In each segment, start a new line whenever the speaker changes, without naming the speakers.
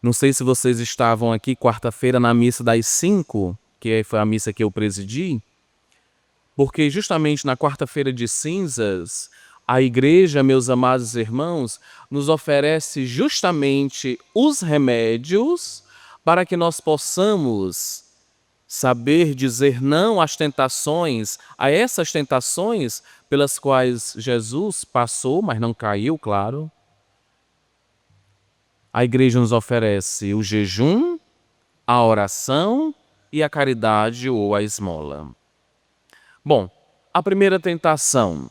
Não sei se vocês estavam aqui quarta-feira na missa das 5, que foi a missa que eu presidi, porque justamente na quarta-feira de cinzas, a igreja, meus amados irmãos, nos oferece justamente os remédios para que nós possamos saber dizer não às tentações, a essas tentações pelas quais Jesus passou, mas não caiu, claro. A igreja nos oferece o jejum, a oração e a caridade ou a esmola. Bom, a primeira tentação.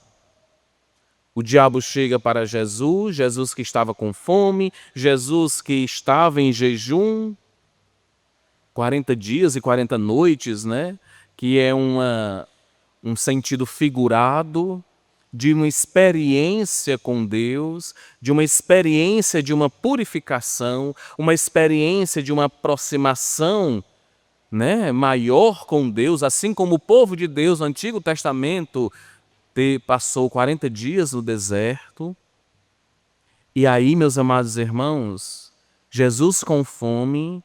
O diabo chega para Jesus, Jesus que estava com fome, Jesus que estava em jejum, 40 dias e 40 noites, né? Que é um sentido figurado de uma experiência com Deus, de uma experiência de uma purificação, uma experiência de uma aproximação, né, maior com Deus, assim como o povo de Deus no Antigo Testamento passou 40 dias no deserto. E aí, meus amados irmãos, Jesus com fome,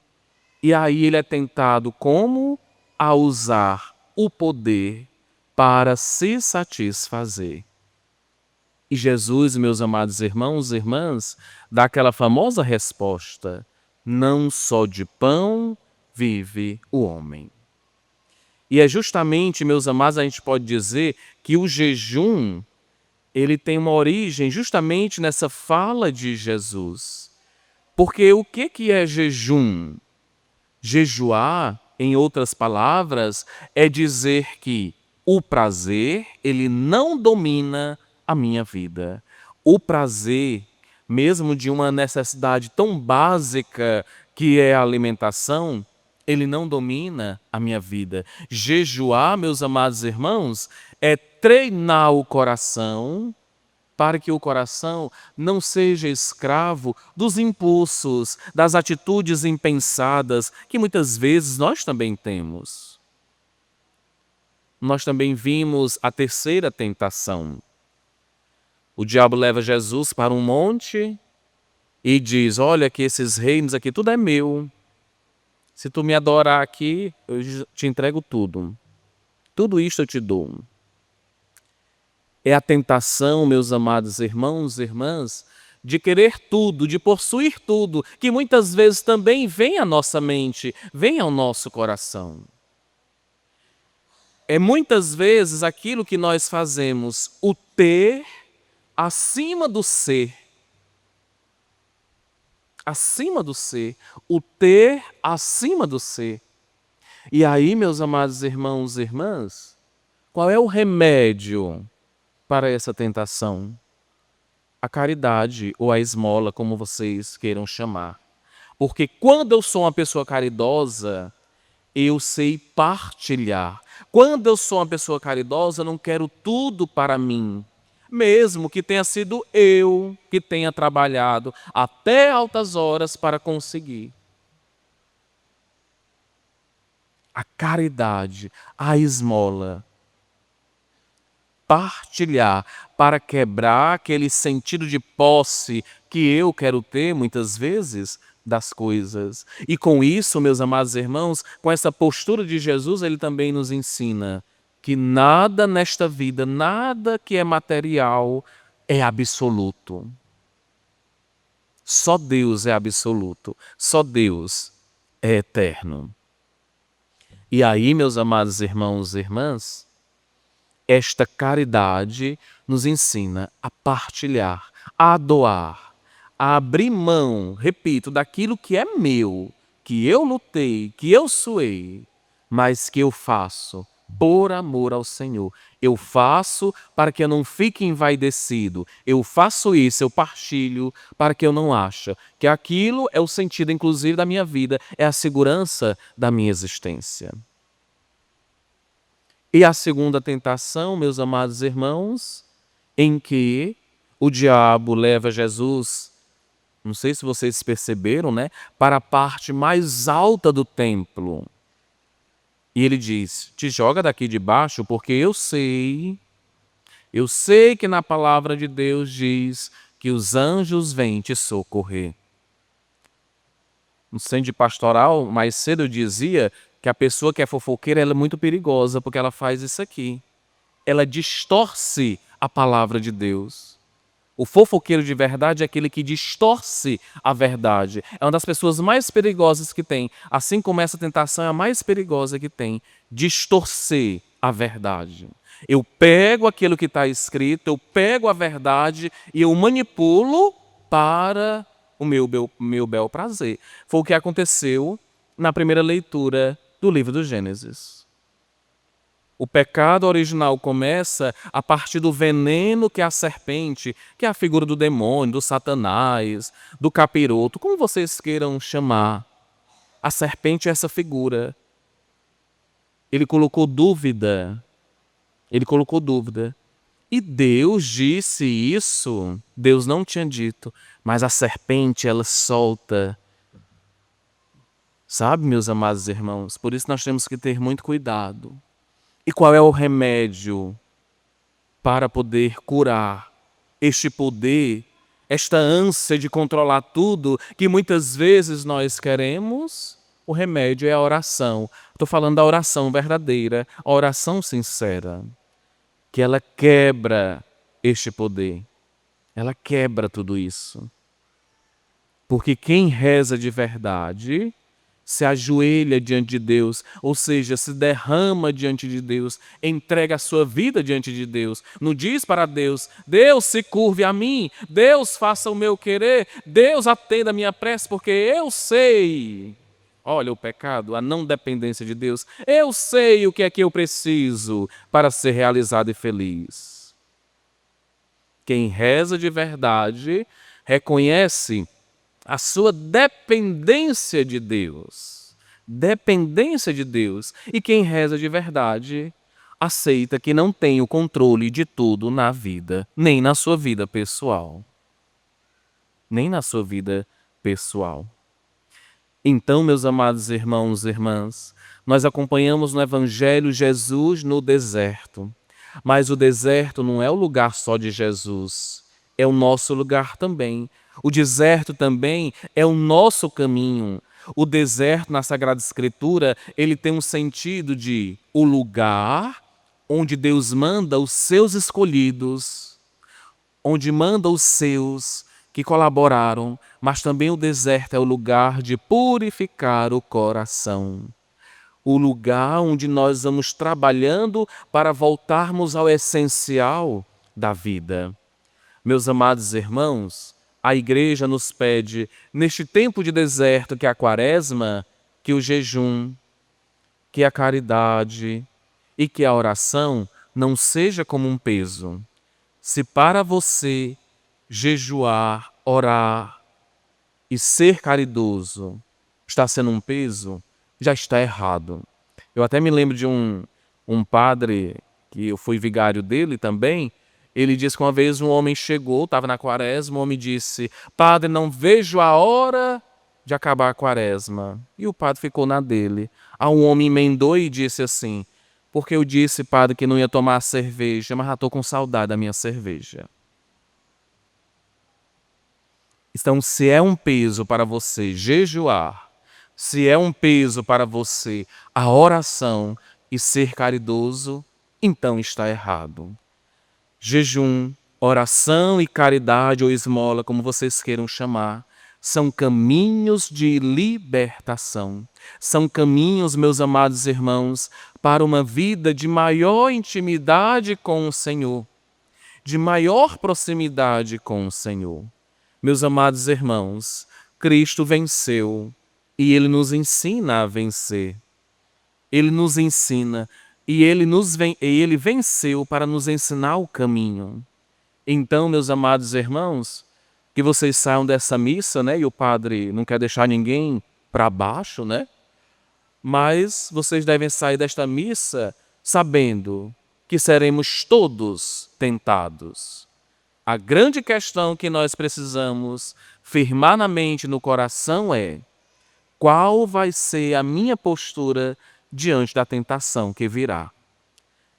e aí ele é tentado como? A usar o poder para se satisfazer. E Jesus, meus amados irmãos e irmãs, dá aquela famosa resposta: não só de pão vive o homem. E é justamente, meus amados, a gente pode dizer que o jejum, ele tem uma origem justamente nessa fala de Jesus. Porque o que é jejum? Jejuar, em outras palavras, é dizer que o prazer, ele não domina a minha vida. O prazer, mesmo de uma necessidade tão básica que é a alimentação, ele não domina a minha vida. Jejuar, meus amados irmãos, é treinar o coração para que o coração não seja escravo dos impulsos, das atitudes impensadas que muitas vezes nós também temos. Nós também vimos a terceira tentação. O diabo leva Jesus para um monte e diz: olha que esses reinos aqui, tudo é meu. Se tu me adorar aqui, eu te entrego tudo. Tudo isto eu te dou. É a tentação, meus amados irmãos e irmãs, de querer tudo, de possuir tudo, que muitas vezes também vem à nossa mente, vem ao nosso coração. É muitas vezes aquilo que nós fazemos, o ter acima do ser. Acima do ser. O ter acima do ser. E aí, meus amados irmãos e irmãs, qual é o remédio para essa tentação? A caridade ou a esmola, como vocês queiram chamar. Porque quando eu sou uma pessoa caridosa, eu sei partilhar. Quando eu sou uma pessoa caridosa, eu não quero tudo para mim. Mesmo que tenha sido eu que tenha trabalhado até altas horas para conseguir. A caridade, a esmola, partilhar para quebrar aquele sentido de posse que eu quero ter muitas vezes das coisas. E com isso, meus amados irmãos, com essa postura de Jesus, ele também nos ensina que nada nesta vida, nada que é material é absoluto. Só Deus é absoluto, só Deus é eterno. E aí, meus amados irmãos e irmãs, esta caridade nos ensina a partilhar, a doar, a abrir mão, repito, daquilo que é meu, que eu lutei, que eu suei, mas que eu faço por amor ao Senhor. Eu faço para que eu não fique envaidecido. Eu faço isso, eu partilho para que eu não ache que aquilo é o sentido, inclusive, da minha vida, é a segurança da minha existência. E a segunda tentação, meus amados irmãos, em que o diabo leva Jesus, não sei se vocês perceberam, né, para a parte mais alta do templo. E ele diz: te joga daqui de baixo, porque eu sei que na palavra de Deus diz que os anjos vêm te socorrer. no centro de pastoral, mais cedo eu dizia que a pessoa que é fofoqueira ela é muito perigosa, porque ela faz isso aqui. Ela distorce a palavra de Deus. O fofoqueiro de verdade é aquele que distorce a verdade. É uma das pessoas mais perigosas que tem. Assim como essa tentação é a mais perigosa que tem. Distorcer a verdade. Eu pego aquilo que está escrito, eu pego a verdade e eu manipulo para o meu bel prazer. Foi o que aconteceu na primeira leitura do livro do Gênesis. O pecado original começa a partir do veneno que é a serpente, que é a figura do demônio, do Satanás, do capiroto, como vocês queiram chamar. A serpente é essa figura. Ele colocou dúvida. Ele colocou dúvida. E Deus disse isso. Deus não tinha dito, mas a serpente ela solta. Sabe, meus amados irmãos? Por isso nós temos que ter muito cuidado. E qual é o remédio para poder curar este poder, esta ânsia de controlar tudo que muitas vezes nós queremos? O remédio é a oração. Estou falando da oração verdadeira, a oração sincera, que ela quebra este poder. Ela quebra tudo isso. Porque quem reza de verdade se ajoelha diante de Deus, ou seja, se derrama diante de Deus, entrega a sua vida diante de Deus, não diz para Deus, Deus se curve a mim, Deus faça o meu querer, Deus atenda a minha prece, porque eu sei, olha o pecado, a não dependência de Deus, eu sei o que é que eu preciso para ser realizado e feliz. Quem reza de verdade reconhece a sua dependência de Deus. Dependência de Deus. E quem reza de verdade aceita que não tem o controle de tudo na vida, nem na sua vida pessoal. Nem na sua vida pessoal. Então, meus amados irmãos e irmãs, nós acompanhamos no Evangelho Jesus no deserto. Mas o deserto não é o lugar só de Jesus, é o nosso lugar também. O deserto também é o nosso caminho. O deserto na Sagrada Escritura, ele tem um sentido de o lugar onde Deus manda os seus escolhidos, onde manda os seus que colaboraram, mas também o deserto é o lugar de purificar o coração. O lugar onde nós vamos trabalhando para voltarmos ao essencial da vida. Meus amados irmãos, a igreja nos pede, neste tempo de deserto que é a quaresma, que o jejum, que a caridade e que a oração não seja como um peso. Se para você jejuar, orar e ser caridoso está sendo um peso, já está errado. Eu até me lembro de um padre, que eu fui vigário dele também, ele disse que uma vez um homem chegou, estava na quaresma, o homem disse, padre, não vejo a hora de acabar a quaresma. E o padre ficou na dele. Aí um homem emendou e disse assim, porque eu disse, padre, que não ia tomar cerveja, mas já estou com saudade da minha cerveja. Então, se é um peso para você jejuar, se é um peso para você a oração e ser caridoso, então está errado. Jejum, oração e caridade ou esmola, como vocês queiram chamar, são caminhos de libertação. São caminhos, meus amados irmãos, para uma vida de maior intimidade com o Senhor, de maior proximidade com o Senhor. Meus amados irmãos, Cristo venceu e Ele nos ensina a vencer. Ele nos ensina e Ele venceu para nos ensinar o caminho. Então, meus amados irmãos, que vocês saiam dessa missa, né? E o padre não quer deixar ninguém para baixo, né? Mas vocês devem sair desta missa sabendo que seremos todos tentados. A grande questão que nós precisamos firmar na mente e no coração é: qual vai ser a minha postura diante da tentação que virá?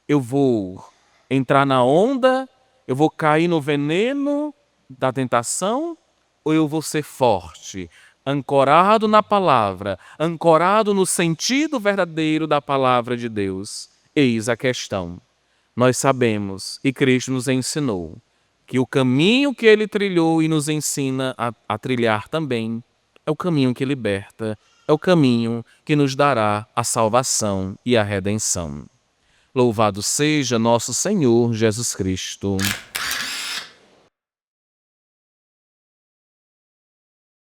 Eu vou entrar na onda, eu vou cair no veneno da tentação, ou eu vou ser forte ancorado na palavra, ancorado no sentido verdadeiro da palavra de Deus. Eis a questão. Nós sabemos, e Cristo nos ensinou, que o caminho que ele trilhou e nos ensina a trilhar também é o caminho que liberta, é o caminho que nos dará a salvação e a redenção. Louvado seja nosso Senhor Jesus Cristo.